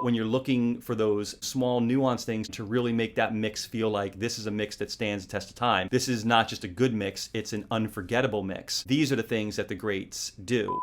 when you're looking for those small nuanced things to really make that mix feel like this is a mix that stands the test of time. This is not just a good mix, it's an unforgettable mix. These are the things that the greats do.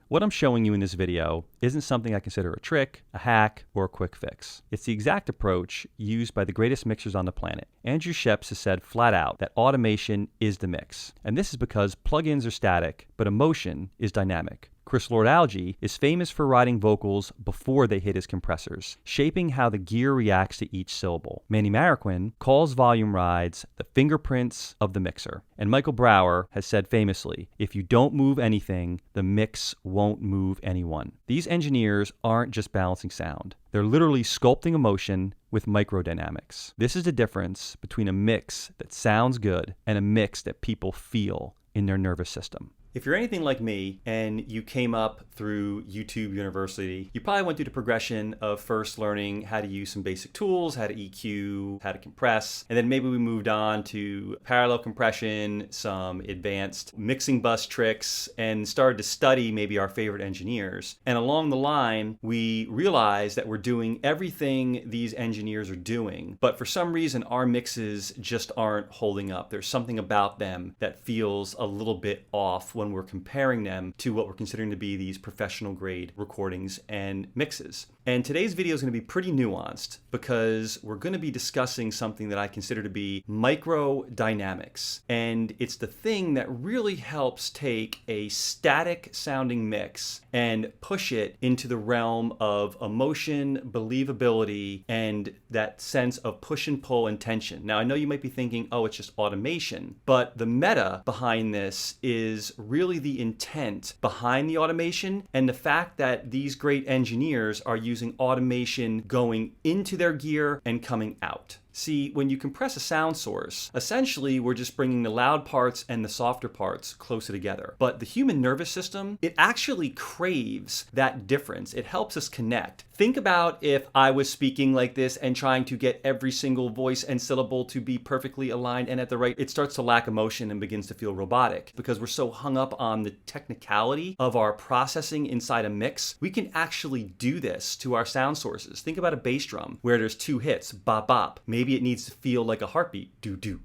What I'm showing you in this video isn't something I consider a trick, a hack, or a quick fix. It's the exact approach used by the greatest mixers on the planet. Andrew Sheps has said flat out that automation is the mix. And this is because plugins are static, but emotion is dynamic. Lord-alge is famous for writing vocals before they hit his compressors, shaping how the gear reacts to each syllable. Manny Marroquin calls volume rides the fingerprints of the mixer. And Michael Brower has said famously, if you don't move anything, the mix won't move anyone. These engineers aren't just balancing sound. They're literally sculpting emotion with microdynamics. This is the difference between a mix that sounds good and a mix that people feel in their nervous system. If you're anything like me and you came up through YouTube University, you probably went through the progression of first learning how to use some basic tools, how to EQ, how to compress, and then maybe we moved on to parallel compression, some advanced mixing bus tricks, and started to study maybe our favorite engineers. And along the line, we realized that we're doing everything these engineers are doing, but for some reason our mixes just aren't holding up. There's something about them that feels a little bit off when we're comparing them to what we're considering to be these professional grade recordings and mixes. And today's video is going to be pretty nuanced because we're going to be discussing something that I consider to be microdynamics. And it's the thing that really helps take a static sounding mix and push it into the realm of emotion, believability, and that sense of push and pull and tension. Now, I know you might be thinking, oh, it's just automation, but the meta behind this is really the intent behind the automation and the fact that these great engineers are using automation going into their gear and coming out. See, when you compress a sound source, essentially we're just bringing the loud parts and the softer parts closer together. But the human nervous system, it actually craves that difference. It helps us connect. Think about if I was speaking like this and trying to get every single voice and syllable to be perfectly aligned and at the right, it starts to lack emotion and begins to feel robotic because we're so hung up on the technicality of our processing inside a mix. We can actually do this to our sound sources. Think about a bass drum where there's two hits, bop, bop. Maybe it needs to feel like a heartbeat, do, do,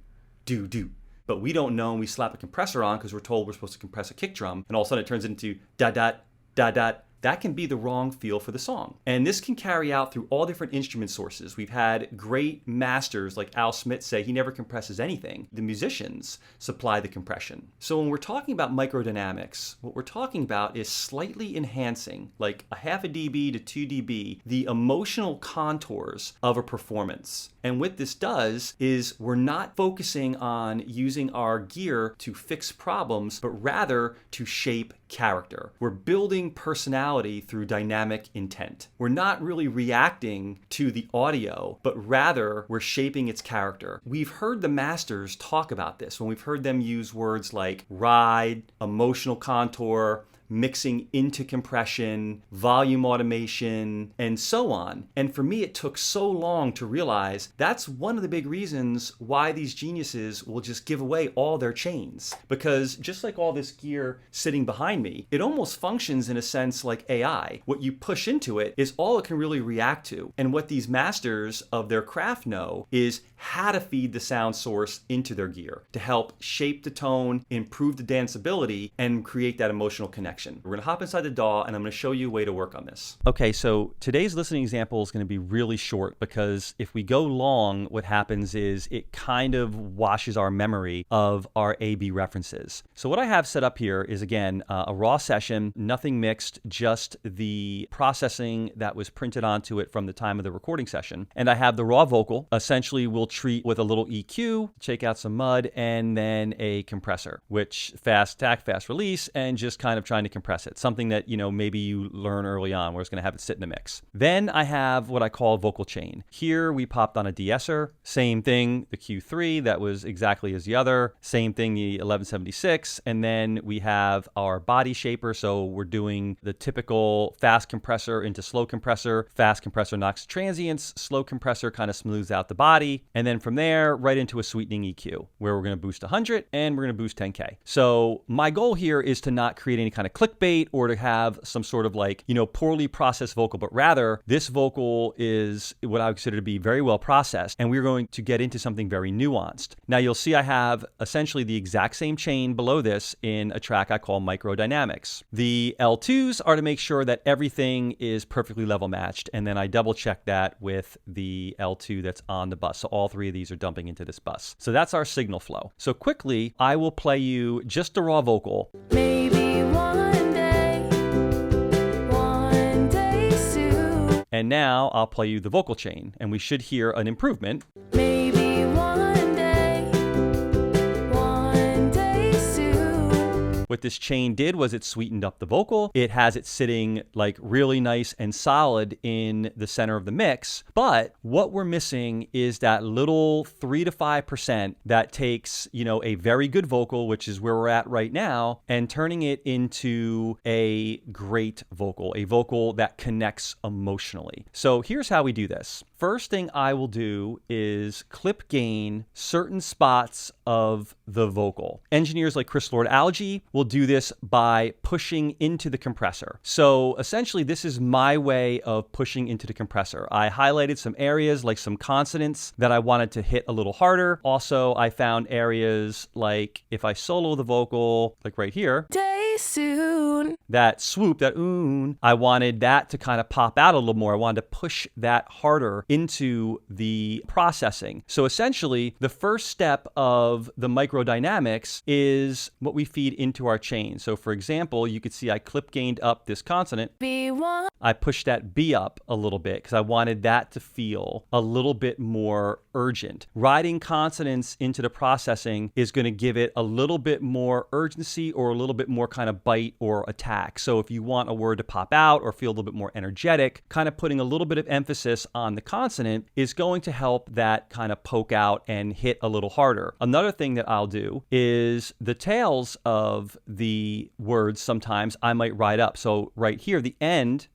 do, do. But we don't know and we slap a compressor on because we're told we're supposed to compress a kick drum and all of a sudden it turns into da, da, da, da. That can be the wrong feel for the song. And this can carry out through all different instrument sources. We've had great masters like Al Smith say he never compresses anything. The musicians supply the compression. So when we're talking about microdynamics, what we're talking about is slightly enhancing, like a half a dB to 2 dB, the emotional contours of a performance. And what this does is we're not focusing on using our gear to fix problems, but rather to shape character. We're building personality through dynamic intent. We're not really reacting to the audio, but rather we're shaping its character. We've heard the masters talk about this when we've heard them use words like ride, emotional contour, mixing into compression, volume automation, and so on. And for me, it took so long to realize that's one of the big reasons why these geniuses will just give away all their chains. Because just like all this gear sitting behind me, it almost functions in a sense like AI. What you push into it is all it can really react to. And what these masters of their craft know is how to feed the sound source into their gear to help shape the tone, improve the danceability, and create that emotional connection. We're going to hop inside the DAW and I'm going to show you a way to work on this. Okay, so today's listening example is going to be really short because if we go long, what happens is it kind of washes our memory of our A/B references. So what I have set up here is, again, a raw session, nothing mixed, just the processing that was printed onto it from the time of the recording session. And I have the raw vocal. Essentially, we'll treat with a little EQ, shake out some mud, and then a compressor, which fast tack, fast release, and just kind of trying to compress it. Something that, maybe you learn early on where it's going to have it sit in a mix. Then I have what I call vocal chain. Here we popped on a de-esser. Same thing, the Q3, that was exactly as the other. Same thing, the 1176. And then we have our body shaper. So we're doing the typical fast compressor into slow compressor. Fast compressor knocks transients. Slow compressor kind of smooths out the body. And then from there, right into a sweetening EQ, where we're going to boost 100 and we're going to boost 10K. So my goal here is to not create any kind of clickbait or to have some sort of like, poorly processed vocal, but rather this vocal is what I would consider to be very well processed. And we're going to get into something very nuanced. Now you'll see I have essentially the exact same chain below this in a track I call Microdynamics. The L2s are to make sure that everything is perfectly level matched. And then I double check that with the L2 that's on the bus. So all three of these are dumping into this bus. So that's our signal flow. So quickly, I will play you just the raw vocal. Maybe one day soon. And now I'll play you the vocal chain, and we should hear an improvement. Maybe one day soon. What this chain did was it sweetened up the vocal. It has it sitting like really nice and solid in the center of the mix. But what we're missing is that little 3 to 5% that takes, a very good vocal, which is where we're at right now, and turning it into a great vocal, a vocal that connects emotionally. So here's how we do this. First thing I will do is clip gain certain spots of the vocal. Engineers like lord-alge will do this by pushing into the compressor. So essentially, this is my way of pushing into the compressor. I highlighted some areas like some consonants that I wanted to hit a little harder. Also, I found areas like if I solo the vocal, like right here, Day soon. that swoop, that oon, I wanted that to kind of pop out a little more. I wanted to push that harder into the processing. So essentially, the first step of the microdynamics is what we feed into our chain. So for example, you could see I clip gained up this consonant. B1. I pushed that B up a little bit because I wanted that to feel a little bit more urgent. Riding consonants into the processing is going to give it a little bit more urgency or a little bit more kind of bite or attack. So if you want a word to pop out or feel a little bit more energetic, kind of putting a little bit of emphasis on the consonant is going to help that kind of poke out and hit a little harder. Another thing that I'll do is the tails of the words sometimes I might ride up. So right here, the end,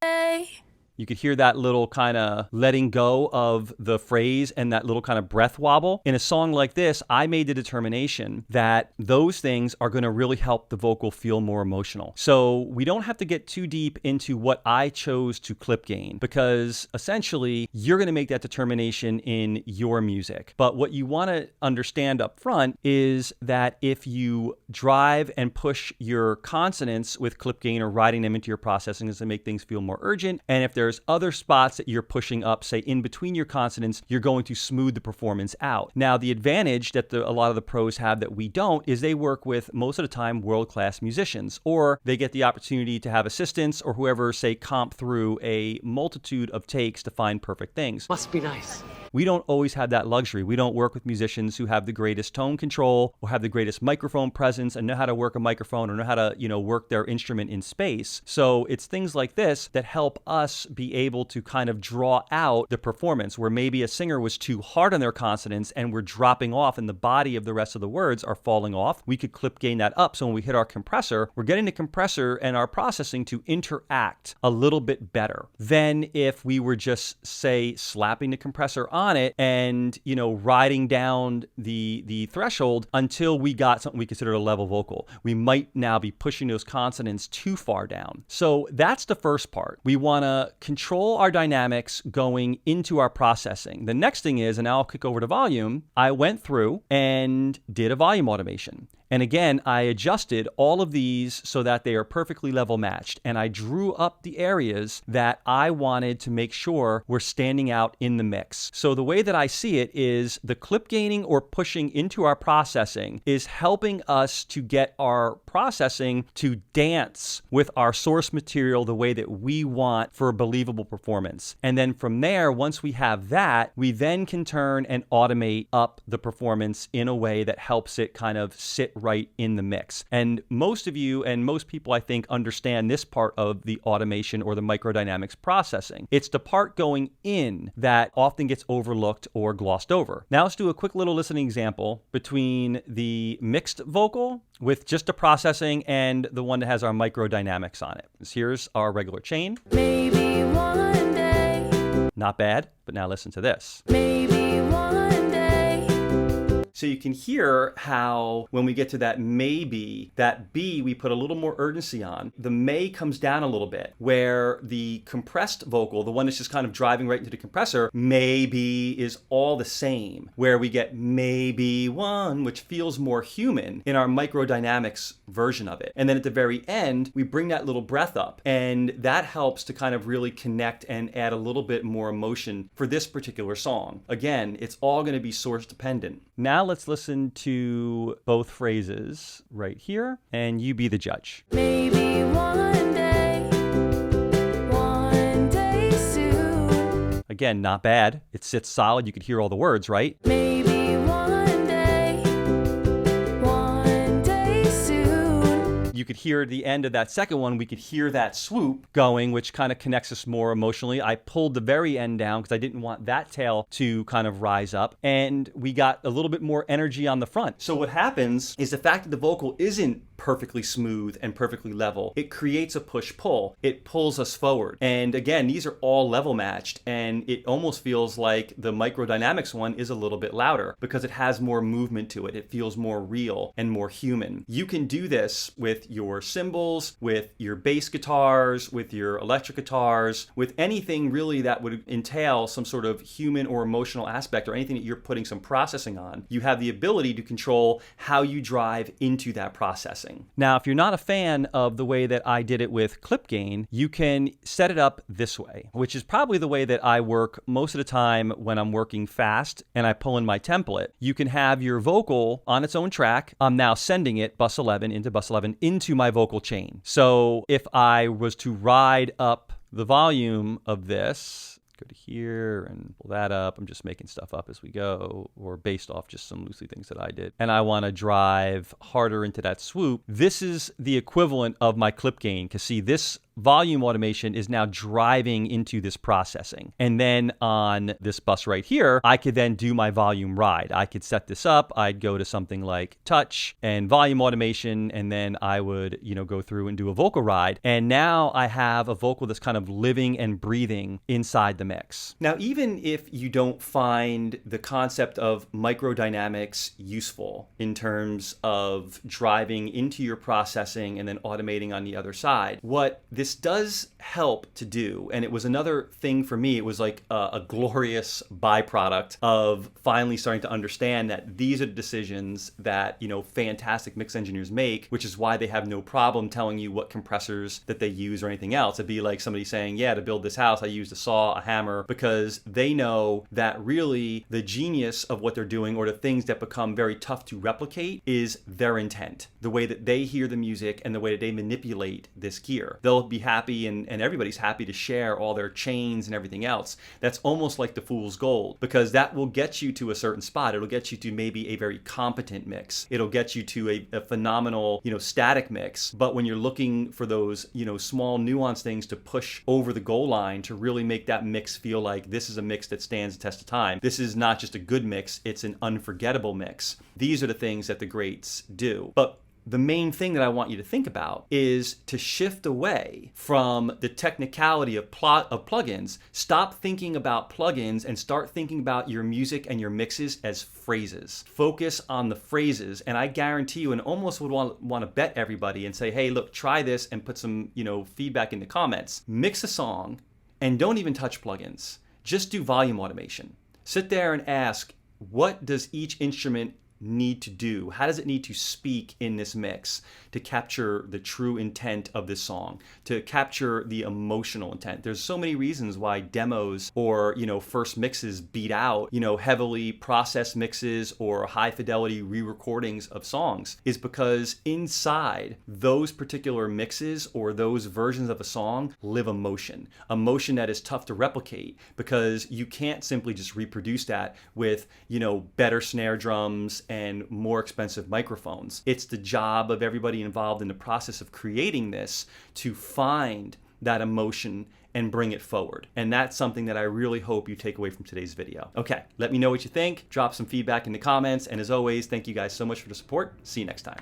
you could hear that little kind of letting go of the phrase and that little kind of breath wobble. In a song like this, I made the determination that those things are going to really help the vocal feel more emotional. So we don't have to get too deep into what I chose to clip gain because essentially you're going to make that determination in your music. But what you want to understand up front is that if you drive and push your consonants with clip gain or riding them into your processing is to make things feel more urgent. And if there's other spots that you're pushing up, say in between your consonants, you're going to smooth the performance out. Now, the advantage that a lot of the pros have that we don't is they work with, most of the time, world-class musicians, or they get the opportunity to have assistants or whoever, say, comp through a multitude of takes to find perfect things. Must be nice. We don't always have that luxury. We don't work with musicians who have the greatest tone control or have the greatest microphone presence and know how to work a microphone or know how to, work their instrument in space. So it's things like this that help us be able to kind of draw out the performance where maybe a singer was too hard on their consonants and we're dropping off and the body of the rest of the words are falling off. We could clip gain that up. So when we hit our compressor, we're getting the compressor and our processing to interact a little bit better than if we were just, say, slapping the compressor on it and, riding down the threshold until we got something we consider a level vocal. We might now be pushing those consonants too far down. So that's the first part. We want to control our dynamics going into our processing. The next thing is, and now I'll kick over to volume, I went through and did a volume automation. And again, I adjusted all of these so that they are perfectly level matched. And I drew up the areas that I wanted to make sure were standing out in the mix. So the way that I see it is the clip gaining or pushing into our processing is helping us to get our processing to dance with our source material the way that we want for a believable performance. And then from there, once we have that, we then can turn and automate up the performance in a way that helps it kind of sit right in the mix. And most of you and most people, I think, understand this part of the automation or the microdynamics processing. It's the part going in that often gets overlooked or glossed over. Now let's do a quick little listening example between the mixed vocal with just the processing and the one that has our microdynamics on it. Here's our regular chain. Maybe one day. Not bad, but now listen to this. Maybe one day. So you can hear how when we get to that maybe, that B we put a little more urgency on. The may comes down a little bit, where the compressed vocal, the one that's just kind of driving right into the compressor, maybe is all the same, where we get maybe one, which feels more human in our microdynamics version of it. And then at the very end, we bring that little breath up, and that helps to kind of really connect and add a little bit more emotion for this particular song. Again, it's all going to be source dependent. Now let's listen to both phrases right here, and you be the judge. Maybe one day soon. Again, not bad. It sits solid. You could hear all the words, right? Maybe one day soon. You could hear the end of that second one, we could hear that swoop going, which kind of connects us more emotionally. I pulled the very end down because I didn't want that tail to kind of rise up, and we got a little bit more energy on the front. So what happens is the fact that the vocal isn't perfectly smooth and perfectly level, it creates a push-pull. It pulls us forward. And again, these are all level matched, and it almost feels like the microdynamics one is a little bit louder because it has more movement to it. It feels more real and more human. You can do this with your cymbals, with your bass guitars, with your electric guitars, with anything really that would entail some sort of human or emotional aspect, or anything that you're putting some processing on. You have the ability to control how you drive into that processing. Now, if you're not a fan of the way that I did it with clip gain, you can set it up this way, which is probably the way that I work most of the time when I'm working fast and I pull in my template. You can have your vocal on its own track. I'm now sending it bus 11 into my vocal chain. So if I was to ride up the volume of this, go to here and pull that up. I'm just making stuff up as we go, or based off just some loosely things that I did. And I want to drive harder into that swoop. This is the equivalent of my clip gain, because see, this volume automation is now driving into this processing. And then on this bus right here, I could then do my volume ride. I could set this up. I'd go to something like touch and volume automation, and then I would, go through and do a vocal ride. And now I have a vocal that's kind of living and breathing inside the mix. Now, even if you don't find the concept of microdynamics useful in terms of driving into your processing and then automating on the other side, what this does help to do, and it was another thing for me, it was like a glorious byproduct of finally starting to understand that these are the decisions that, fantastic mix engineers make, which is why they have no problem telling you what compressors that they use or anything else. It'd be like somebody saying, yeah, to build this house, I used a saw, a hammer, because they know that really the genius of what they're doing, or the things that become very tough to replicate, is their intent, the way that they hear the music and the way that they manipulate this gear. They'll be happy, and everybody's happy to share all their chains and everything else. That's almost like the fool's gold, because that will get you to a certain spot. It'll get you to maybe a very competent mix. It'll get you to a phenomenal, static mix. But when you're looking for those, small nuanced things to push over the goal line to really make that mix feel like this is a mix that stands the test of time. This is not just a good mix, it's an unforgettable mix. These are the things that the greats do. But the main thing that I want you to think about is to shift away from the technicality of plugins. Stop thinking about plugins and start thinking about your music and your mixes as phrases. Focus on the phrases, and I guarantee you, and almost would want to bet everybody and say, hey, look, try this and put some, feedback in the comments. Mix a song and don't even touch plugins. Just do volume automation. Sit there and ask, what does each instrument need to do? How does it need to speak in this mix to capture the true intent of this song, to capture the emotional intent? There's so many reasons why demos or, first mixes beat out, heavily processed mixes or high fidelity re-recordings of songs, is because inside those particular mixes or those versions of a song live emotion that is tough to replicate, because you can't simply just reproduce that with, better snare drums and more expensive microphones. It's the job of everybody involved in the process of creating this to find that emotion and bring it forward. And that's something that I really hope you take away from today's video. Okay, let me know what you think. Drop some feedback in the comments. And as always, thank you guys so much for the support. See you next time.